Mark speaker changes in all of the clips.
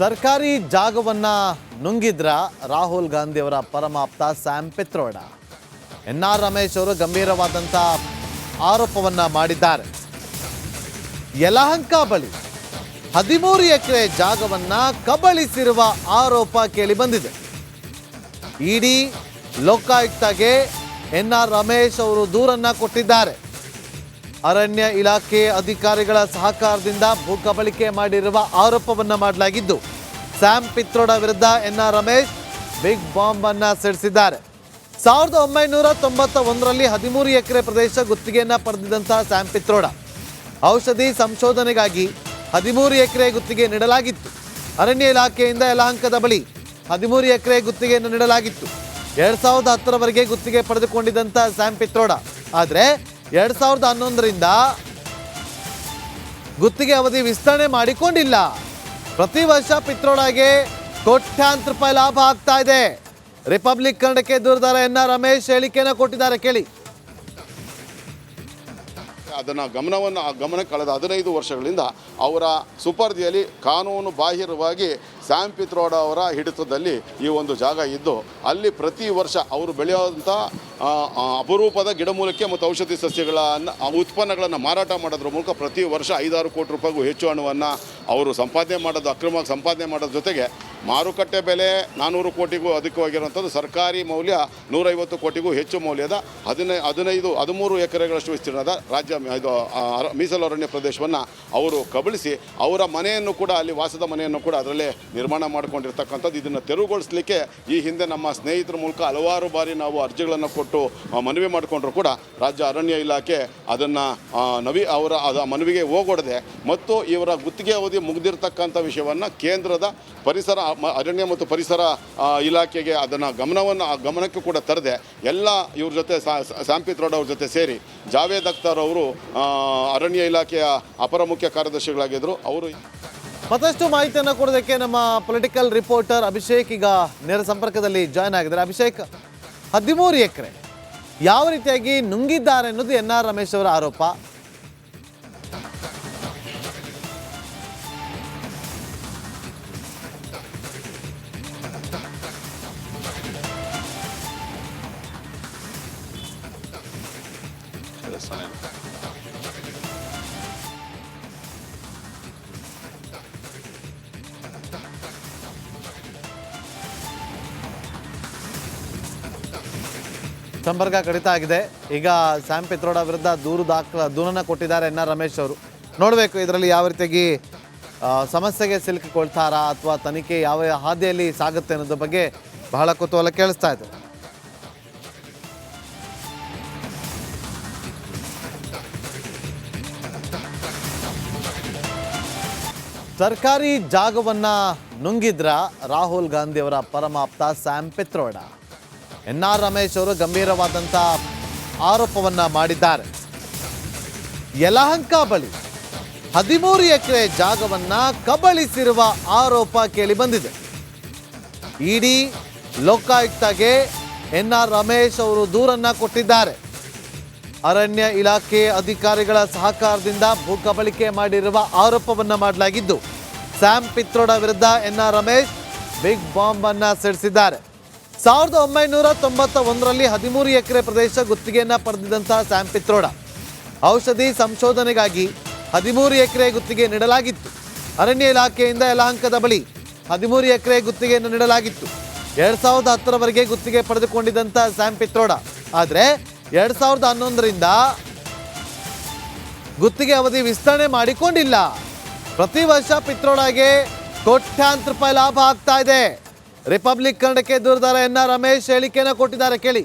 Speaker 1: ಸರ್ಕಾರಿ ಜಾಗವನ್ನ ನುಂಗಿದ್ರ ರಾಹುಲ್ ಗಾಂಧಿ ಅವರ ಪರಮಾಪ್ತ ಸ್ಯಾಮ್ ಪಿತ್ರೋಡ. ಎನ್.ಆರ್. ರಮೇಶ್ ಅವರು ಗಂಭೀರವಾದಂಥ ಆರೋಪವನ್ನ ಮಾಡಿದ್ದಾರೆ. ಯಲಹಂಕ ಬಳಿ 13 ಎಕರೆ ಜಾಗವನ್ನ ಕಬಳಿಸಿರುವ ಆರೋಪ ಕೇಳಿ ಬಂದಿದೆ. ಇಡಿ ಲೋಕಾಯುಕ್ತಗೆ ಎನ್.ಆರ್. ರಮೇಶ್ ಅವರು ದೂರನ್ನ ಕೊಟ್ಟಿದ್ದಾರೆ. ಅರಣ್ಯ ಇಲಾಖೆ ಅಧಿಕಾರಿಗಳ ಸಹಕಾರದಿಂದ ಭೂ ಕಬಳಿಕೆ ಮಾಡಿರುವ ಆರೋಪವನ್ನ ಮಾಡಲಾಗಿದ್ದು, ಸ್ಯಾಮ್ ಪಿತ್ರೋಡ ವಿರುದ್ಧ ಎನ್.ಆರ್. ರಮೇಶ್ ಬಿಗ್ ಬಾಂಬ್ ಅನ್ನ ಸಿಡಿಸಿದ್ದಾರೆ. 1991ರಲ್ಲಿ 13 ಎಕರೆ ಪ್ರದೇಶ ಗುತ್ತಿಗೆಯನ್ನ ಪಡೆದಿದ್ದಂತಹ ಸ್ಯಾಮ್ ಪಿತ್ರೋಡ ಔಷಧಿ ಸಂಶೋಧನೆಗಾಗಿ 13 ಎಕರೆ ಗುತ್ತಿಗೆ ನೀಡಲಾಗಿತ್ತು. ಅರಣ್ಯ ಇಲಾಖೆಯಿಂದ ಯಲಹಂಕದ ಬಳಿ 13 ಎಕರೆ ಗುತ್ತಿಗೆಯನ್ನು ನೀಡಲಾಗಿತ್ತು. 2010ರವರೆಗೆ ಗುತ್ತಿಗೆ ಪಡೆದುಕೊಂಡಿದ್ದಂಥ ಸ್ಯಾಮ್ ಪಿತ್ರೋಡ ಆದರೆ 2011ರಿಂದ ಗುತ್ತಿಗೆ ಅವಧಿ ವಿಸ್ತರಣೆ ಮಾಡಿಕೊಂಡಿಲ್ಲ. ಪ್ರತಿ ವರ್ಷ ಪಿತ್ರೋಡಗೆ ಕೋಟ್ಯಾಂತರ ರೂಪಾಯಿ ಲಾಭ ಆಗ್ತಾ ಇದೆ. ರಿಪಬ್ಲಿಕ್ ಕನ್ನಡಕ್ಕೆ ದೂರದಾರ ಎನ್.ಆರ್. ರಮೇಶ್ ಹೇಳಿಕೆಯನ್ನು ಕೊಟ್ಟಿದ್ದಾರೆ, ಕೇಳಿ.
Speaker 2: ಅದನ್ನು ಗಮನಕ್ಕೆ ಕಳೆದ 15 ವರ್ಷಗಳಿಂದ ಅವರ ಸುಪರ್ದಿಯಲ್ಲಿ ಕಾನೂನು ಬಾಹಿರವಾಗಿ ಸ್ಯಾಮ್ ಪಿತ್ರೋಡ ಅವರ ಹಿಡಿತದಲ್ಲಿ ಈ ಒಂದು ಜಾಗ ಇದ್ದು, ಅಲ್ಲಿ ಪ್ರತಿ ವರ್ಷ ಅವರು ಬೆಳೆಯುವಂಥ ಅಪರೂಪದ ಗಿಡಮೂಲಿಕೆ ಮತ್ತು ಔಷಧಿ ಸಸ್ಯಗಳನ್ನು ಉತ್ಪನ್ನಗಳನ್ನು ಮಾರಾಟ ಮಾಡೋದ್ರ ಮೂಲಕ ಪ್ರತಿ ವರ್ಷ 5-6 ಕೋಟಿ ರೂಪಾಯಿಗೂ ಹೆಚ್ಚು ಹಣವನ್ನು ಅವರು ಸಂಪಾದನೆ ಮಾಡೋದು, ಅಕ್ರಮವಾಗಿ ಸಂಪಾದನೆ ಮಾಡೋದ್ರ ಜೊತೆಗೆ ಮಾರುಕಟ್ಟೆ ಬೆಲೆ 400 ಕೋಟಿಗೂ ಅಧಿಕವಾಗಿರುವಂಥದ್ದು, ಸರ್ಕಾರಿ ಮೌಲ್ಯ 150 ಕೋಟಿಗೂ ಹೆಚ್ಚು ಮೌಲ್ಯದ 13 ಎಕರೆಗಳಷ್ಟು ವಿಸ್ತೀರ್ಣದ ರಾಜ್ಯ ಇದು ಮೀಸಲು ಅರಣ್ಯ ಪ್ರದೇಶವನ್ನು ಅವರು ಕಬಳಿಸಿ ಅವರ ಮನೆಯನ್ನು ಕೂಡ, ಅಲ್ಲಿ ವಾಸದ ಮನೆಯನ್ನು ಕೂಡ ಅದರಲ್ಲೇ ನಿರ್ಮಾಣ ಮಾಡಿಕೊಂಡಿರ್ತಕ್ಕಂಥದ್ದು. ಇದನ್ನು ತೆರವುಗೊಳಿಸಲಿಕ್ಕೆ ಈ ಹಿಂದೆ ನಮ್ಮ ಸ್ನೇಹಿತರ ಮೂಲಕ ಹಲವಾರು ಬಾರಿ ನಾವು ಅರ್ಜಿಗಳನ್ನು ಕೊಟ್ಟು ಮನವಿ ಮಾಡಿಕೊಂಡ್ರು ಕೂಡ ರಾಜ್ಯ ಅರಣ್ಯ ಇಲಾಖೆ ಅದನ್ನು ಅವರ ಮನವಿಗೆ ಹೋಗೊಡದೆ ಮತ್ತು ಇವರ ಗುತ್ತಿಗೆ ಅವಧಿ ಮುಗಿದಿರ್ತಕ್ಕಂಥ ವಿಷಯವನ್ನು ಕೇಂದ್ರದ ಪರಿಸರ ಅರಣ್ಯ ಮತ್ತು ಪರಿಸರ ಇಲಾಖೆಗೆ ಅದನ್ನು ಗಮನಕ್ಕೆ ಕೂಡ ತರದೆ ಎಲ್ಲ ಇವ್ರ ಜೊತೆ ಸ್ಯಾಮ್ ಪಿತ್ರೋಡ ಅವ್ರ ಜೊತೆ ಸೇರಿ ಜಾವೇದ್ ಅಖ್ತರ್ ಅವರು ಅರಣ್ಯ ಇಲಾಖೆಯ ಅಪರ ಮುಖ್ಯ ಕಾರ್ಯದರ್ಶಿಗಳಾಗಿದ್ದರು. ಅವರು
Speaker 1: ಮತ್ತಷ್ಟು ಮಾಹಿತಿಯನ್ನು ಕೊಡೋದಕ್ಕೆ ನಮ್ಮ ಪೊಲಿಟಿಕಲ್ ರಿಪೋರ್ಟರ್ ಅಭಿಷೇಕ್ ಈಗ ನೇರ ಸಂಪರ್ಕದಲ್ಲಿ ಜಾಯ್ನ್ ಆಗಿದ್ದಾರೆ. ಅಭಿಷೇಕ್, 13 ಎಕರೆ ಯಾವ ರೀತಿಯಾಗಿ ನುಂಗಿದ್ದಾರೆ ಅನ್ನೋದು ಎನ್.ಆರ್. ರಮೇಶ್ ಅವರ ಆರೋಪ. ಸಂಪರ್ಕ ಕಡಿತ ಆಗಿದೆ. ಈಗ ಸ್ಯಾಮ್ ಪಿತ್ರೋಡ ವಿರುದ್ಧ ದೂರನ್ನ ಕೊಟ್ಟಿದ್ದಾರೆ ಎನ್.ಆರ್. ರಮೇಶ್ ಅವರು. ನೋಡಬೇಕು ಇದರಲ್ಲಿ ಯಾವ ರೀತಿಯಾಗಿ ಸಮಸ್ಯೆಗೆ ಸಿಲುಕಿಕೊಳ್ತಾರಾ ಅಥವಾ ತನಿಖೆ ಯಾವ ಹಾದಿಯಲ್ಲಿ ಸಾಗುತ್ತೆ ಅನ್ನೋದ್ರ ಬಗ್ಗೆ ಬಹಳ ಕುತೂಹಲ ಕೇಳಿಸ್ತಾ ಇದೆ. ಸರ್ಕಾರಿ ಜಾಗವನ್ನ ನುಂಗಿದ್ರ ರಾಹುಲ್ ಗಾಂಧಿ ಅವರ ಪರಮಾಪ್ತ ಸ್ಯಾಮ್ ಪಿತ್ರೋಡ. ಎನ್.ಆರ್. ರಮೇಶ್ ಅವರು ಗಂಭೀರವಾದಂಥ ಆರೋಪವನ್ನ ಮಾಡಿದ್ದಾರೆ. ಯಲಹಂಕ ಬಳಿ 13 ಎಕರೆ ಜಾಗವನ್ನ ಕಬಳಿಸಿರುವ ಆರೋಪ ಕೇಳಿ ಬಂದಿದೆ. ಇಡಿ ಲೋಕಾಯುಕ್ತಗೆ ಎನ್.ಆರ್. ರಮೇಶ್ ಅವರು ದೂರನ್ನ ಕೊಟ್ಟಿದ್ದಾರೆ. ಅರಣ್ಯ ಇಲಾಖೆ ಅಧಿಕಾರಿಗಳ ಸಹಕಾರದಿಂದ ಭೂ ಕಬಳಿಕೆ ಮಾಡಿರುವ ಆರೋಪವನ್ನ ಮಾಡಲಾಗಿದ್ದು, ಸ್ಯಾಮ್ ಪಿತ್ರೋಡ ವಿರುದ್ಧ ಎನ್.ಆರ್. ರಮೇಶ್ ಬಿಗ್ ಬಾಂಬ್ ಅನ್ನ ಸಿಡಿಸಿದ್ದಾರೆ. 1991ರಲ್ಲಿ 13 ಎಕರೆ ಪ್ರದೇಶ ಗುತ್ತಿಗೆಯನ್ನ ಪಡೆದಿದ್ದಂತಹ ಸ್ಯಾಮ್ ಪಿತ್ರೋಡ ಔಷಧಿ ಸಂಶೋಧನೆಗಾಗಿ 13 ಎಕರೆ ಗುತ್ತಿಗೆ ನೀಡಲಾಗಿತ್ತು. ಅರಣ್ಯ ಇಲಾಖೆಯಿಂದ ಯಲಹಂಕದ ಬಳಿ 13 ಎಕರೆ ಗುತ್ತಿಗೆಯನ್ನು ನೀಡಲಾಗಿತ್ತು. 2010ರವರೆಗೆ ಗುತ್ತಿಗೆ ಪಡೆದುಕೊಂಡಿದ್ದಂಥ ಸ್ಯಾಮ್ ಪಿತ್ರೋಡ ಆದರೆ 2011ರಿಂದ ಗುತ್ತಿಗೆ ಅವಧಿ ವಿಸ್ತರಣೆ ಮಾಡಿಕೊಂಡಿಲ್ಲ. ಪ್ರತಿ ವರ್ಷ ಪಿತ್ರೋಡಗೆ ಕೋಟ್ಯಾಂತರ ರೂಪಾಯಿ ಲಾಭ ಆಗ್ತಾ ಇದೆ. ರಿಪಬ್ಲಿಕ್ ಕನ್ನಡಕ್ಕೆ ದೂರದಾರ ಎನ್.ಆರ್. ರಮೇಶ್ ಹೇಳಿಕೆಯನ್ನು ಕೊಟ್ಟಿದ್ದಾರೆ, ಕೇಳಿ.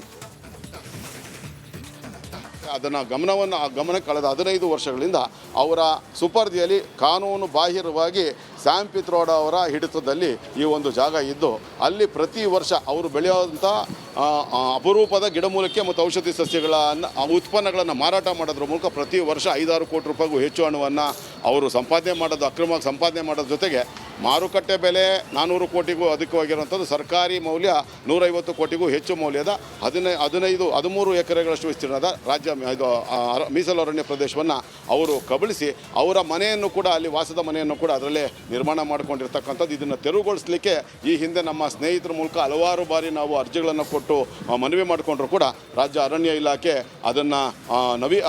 Speaker 2: ಅದನ್ನು ಗಮನಕ್ಕೆ ಕಳೆದ 15 ವರ್ಷಗಳಿಂದ ಅವರ ಸುಪರ್ದಿಯಲ್ಲಿ ಕಾನೂನು ಬಾಹಿರವಾಗಿ ಸ್ಯಾಮ್ ಪಿತ್ರೋಡ ಅವರ ಹಿಡಿತದಲ್ಲಿ ಈ ಒಂದು ಜಾಗ ಇದ್ದು, ಅಲ್ಲಿ ಪ್ರತಿ ವರ್ಷ ಅವರು ಬೆಳೆಯುವಂಥ ಅಪರೂಪದ ಗಿಡಮೂಲಿಕೆ ಮತ್ತು ಔಷಧಿ ಸಸ್ಯಗಳನ್ನು ಉತ್ಪನ್ನಗಳನ್ನು ಮಾರಾಟ ಮಾಡೋದ್ರ ಮೂಲಕ ಪ್ರತಿ ವರ್ಷ 5-6 ಕೋಟಿ ರೂಪಾಯಿಗೂ ಹೆಚ್ಚು ಹಣವನ್ನು ಅವರು ಸಂಪಾದನೆ ಮಾಡೋದು ಅಕ್ರಮವಾಗಿ ಸಂಪಾದನೆ ಮಾಡೋದ್ರ ಜೊತೆಗೆ ಮಾರುಕಟ್ಟೆ ಬೆಲೆ 400 ಕೋಟಿಗೂ ಅಧಿಕವಾಗಿರುವಂಥದ್ದು, ಸರ್ಕಾರಿ ಮೌಲ್ಯ 150 ಕೋಟಿಗೂ ಹೆಚ್ಚು ಮೌಲ್ಯದ 13 ಎಕರೆಗಳಷ್ಟು ವಿಸ್ತೀರ್ಣದ ರಾಜ್ಯ ಇದು ಮೀಸಲು ಅರಣ್ಯ ಪ್ರದೇಶವನ್ನು ಅವರು ಕಬಳಿಸಿ ಅವರ ಮನೆಯನ್ನು ಕೂಡ ಅಲ್ಲಿ ವಾಸದ ಮನೆಯನ್ನು ಕೂಡ ಅದರಲ್ಲೇ ನಿರ್ಮಾಣ ಮಾಡಿಕೊಂಡಿರ್ತಕ್ಕಂಥದ್ದು. ಇದನ್ನು ತೆರವುಗೊಳಿಸಲಿಕ್ಕೆ ಈ ಹಿಂದೆ ನಮ್ಮ ಸ್ನೇಹಿತರ ಮೂಲಕ ಹಲವಾರು ಬಾರಿ ನಾವು ಅರ್ಜಿಗಳನ್ನು ಕೊಟ್ಟು ಮನವಿ ಮಾಡಿಕೊಂಡ್ರು ಕೂಡ ರಾಜ್ಯ ಅರಣ್ಯ ಇಲಾಖೆ ಅದನ್ನು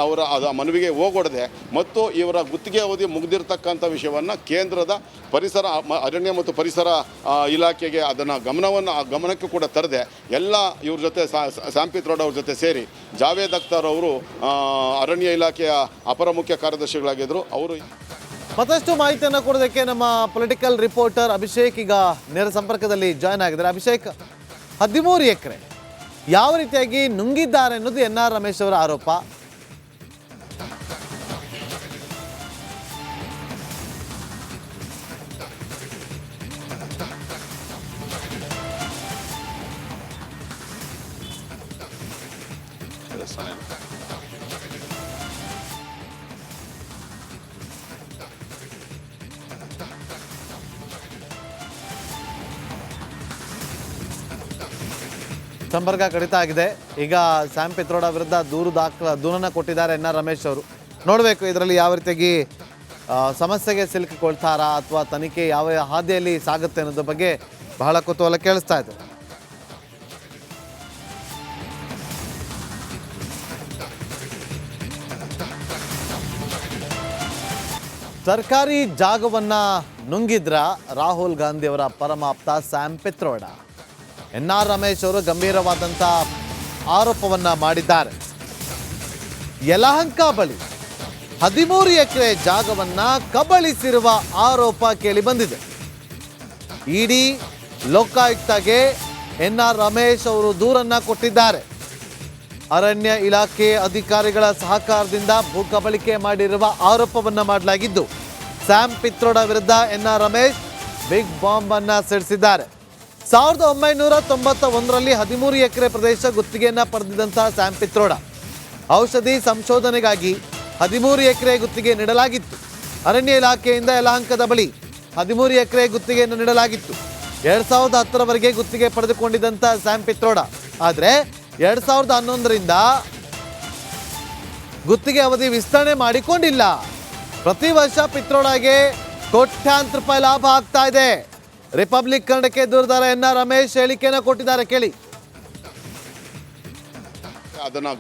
Speaker 2: ಅವರ ಮನವಿಗೆ ಹೋಗೊಡದೆ ಮತ್ತು ಇವರ ಗುತ್ತಿಗೆ ಅವಧಿ ಮುಗಿದಿರ್ತಕ್ಕಂಥ ವಿಷಯವನ್ನು ಕೇಂದ್ರದ ಪರಿಸರ ಅರಣ್ಯ ಮತ್ತು ಪರಿಸರ ಇಲಾಖೆಗೆ ಅದನ್ನು ಗಮನಕ್ಕೆ ಕೂಡ ತರದೆ ಎಲ್ಲ ಇವ್ರ ಜೊತೆ ಸ್ಯಾಮ್ ಪಿತ್ರೋಡ ಅವ್ರ ಜೊತೆ ಸೇರಿ ಜಾವೇದ್ ಅಖ್ತರ್ ಅವರು ಅರಣ್ಯ ಇಲಾಖೆಯ ಅಪರ ಮುಖ್ಯ ಕಾರ್ಯದರ್ಶಿಗಳಾಗಿದ್ದರು. ಅವರು
Speaker 1: ಮತ್ತಷ್ಟು ಮಾಹಿತಿಯನ್ನು ಕೊಡೋದಕ್ಕೆ ನಮ್ಮ ಪೊಲಿಟಿಕಲ್ ರಿಪೋರ್ಟರ್ ಅಭಿಷೇಕ್ ಈಗ ನೇರ ಸಂಪರ್ಕದಲ್ಲಿ ಜಾಯ್ನ್ ಆಗಿದ್ದಾರೆ. ಅಭಿಷೇಕ್, 13 ಎಕರೆ ಯಾವ ರೀತಿಯಾಗಿ ನುಂಗಿದ್ದಾರೆ ಅನ್ನೋದು NR ರಮೇಶ್ ಅವರ ಆರೋಪ. ಸಂಪರ್ಕ ಕಡಿತ ಆಗಿದೆ. ಈಗ ಸ್ಯಾಮ್ ಪಿತ್ರೋಡ ವಿರುದ್ಧ ದೂರನ್ನು ಕೊಟ್ಟಿದ್ದಾರೆ NR ರಮೇಶ್ ಅವರು. ನೋಡಬೇಕು ಇದರಲ್ಲಿ ಯಾವ ರೀತಿಯಾಗಿ ಸಮಸ್ಯೆಗೆ ಸಿಲುಕಿಕೊಳ್ತಾರಾ ಅಥವಾ ತನಿಖೆ ಯಾವ ಹಾದಿಯಲ್ಲಿ ಸಾಗುತ್ತೆ ಅನ್ನೋದ್ರ ಬಗ್ಗೆ ಬಹಳ ಕುತೂಹಲ ಕೇಳಿಸ್ತಾ ಇದೆ. ಸರ್ಕಾರಿ ಜಾಗವನ್ನು ನುಂಗಿದ್ರ ರಾಹುಲ್ ಗಾಂಧಿ ಅವರ ಪರಮಾಪ್ತ ಸ್ಯಾಮ್ ಪಿತ್ರೋಡ. NR ರಮೇಶ್ ಅವರು ಗಂಭೀರವಾದಂಥ ಆರೋಪವನ್ನು ಮಾಡಿದ್ದಾರೆ. ಯಲಹಂಕ ಬಳಿ 13 ಎಕರೆ ಜಾಗವನ್ನು ಕಬಳಿಸಿರುವ ಆರೋಪ ಕೇಳಿ ಬಂದಿದೆ. ಇಡಿ ಲೋಕಾಯುಕ್ತಗೆ NR ರಮೇಶ್ ಅವರು ದೂರನ್ನು ಕೊಟ್ಟಿದ್ದಾರೆ. ಅರಣ್ಯ ಇಲಾಖೆ ಅಧಿಕಾರಿಗಳ ಸಹಕಾರದಿಂದ ಭೂ ಕಬಳಿಕೆ ಮಾಡಿರುವ ಆರೋಪವನ್ನು ಮಾಡಲಾಗಿದ್ದು, ಸ್ಯಾಮ್ ಪಿತ್ರೋಡ ವಿರುದ್ಧ NR ರಮೇಶ್ ಬಿಗ್ ಬಾಂಬ್ ಅನ್ನು ಸಿಡಿಸಿದ್ದಾರೆ. 1991ರಲ್ಲಿ 13 ಎಕರೆ ಪ್ರದೇಶ ಗುತ್ತಿಗೆಯನ್ನು ಪಡೆದಿದ್ದಂತಹ ಸ್ಯಾಮ್ ಪಿತ್ರೋಡ ಔಷಧಿ ಸಂಶೋಧನೆಗಾಗಿ 13 ಎಕರೆ ಗುತ್ತಿಗೆ ನೀಡಲಾಗಿತ್ತು. ಅರಣ್ಯ ಇಲಾಖೆಯಿಂದ ಯಲಹಂಕದ ಬಳಿ 13 ಎಕರೆ ಗುತ್ತಿಗೆಯನ್ನು ನೀಡಲಾಗಿತ್ತು. 2010ರವರೆಗೆ ಗುತ್ತಿಗೆ ಪಡೆದುಕೊಂಡಿದ್ದಂಥ ಸ್ಯಾಮ್ ಪಿತ್ರೋಡ ಆದರೆ 2011ರಿಂದ ಗುತ್ತಿಗೆ ಅವಧಿ ವಿಸ್ತರಣೆ ಮಾಡಿಕೊಂಡಿಲ್ಲ. ಪ್ರತಿ ವರ್ಷ ಪಿತ್ರೋಡಗೆ ಕೋಟ್ಯಾಂತರ ರೂಪಾಯಿ ಲಾಭ ಆಗ್ತಾ ಇದೆ. ರಿಪಬ್ಲಿಕ್ ಕನ್ನಡಕ್ಕೆ ದೂರದಾರ NR ರಮೇಶ್ ಹೇಳಿಕೆಯನ್ನು ಕೊಟ್ಟಿದ್ದಾರೆ, ಕೇಳಿ.
Speaker 2: ಅದನ್ನು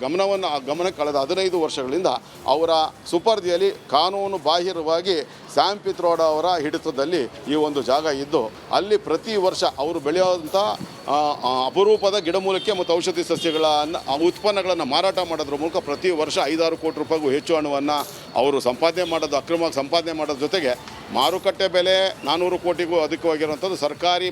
Speaker 2: ಗಮನಕ್ಕೆ ಕಳೆದ 15 ವರ್ಷಗಳಿಂದ ಅವರ ಸುಪರ್ದಿಯಲ್ಲಿ ಕಾನೂನು ಬಾಹಿರವಾಗಿ ಸ್ಯಾಮ್ ಪಿತ್ರೋಡ ಅವರ ಹಿಡಿತದಲ್ಲಿ ಈ ಒಂದು ಜಾಗ ಇದ್ದು ಅಲ್ಲಿ ಪ್ರತಿ ವರ್ಷ ಅವರು ಬೆಳೆಯುವಂಥ ಅಪರೂಪದ ಗಿಡಮೂಲಿಕೆ ಮತ್ತು ಔಷಧಿ ಸಸ್ಯಗಳನ್ನು ಉತ್ಪನ್ನಗಳನ್ನು ಮಾರಾಟ ಮಾಡೋದ್ರ ಮೂಲಕ ಪ್ರತಿ ವರ್ಷ 5-6 ಕೋಟಿ ರೂಪಾಯಿಗೂ ಹೆಚ್ಚು ಹಣವನ್ನು ಅವರು ಸಂಪಾದನೆ ಮಾಡೋದು ಅಕ್ರಮವಾಗಿ ಸಂಪಾದನೆ ಮಾಡೋದ್ರ ಜೊತೆಗೆ ಮಾರುಕಟ್ಟೆ ಬೆಲೆ 400 ಕೋಟಿಗೂ ಅಧಿಕವಾಗಿರುವಂಥದ್ದು, ಸರ್ಕಾರಿ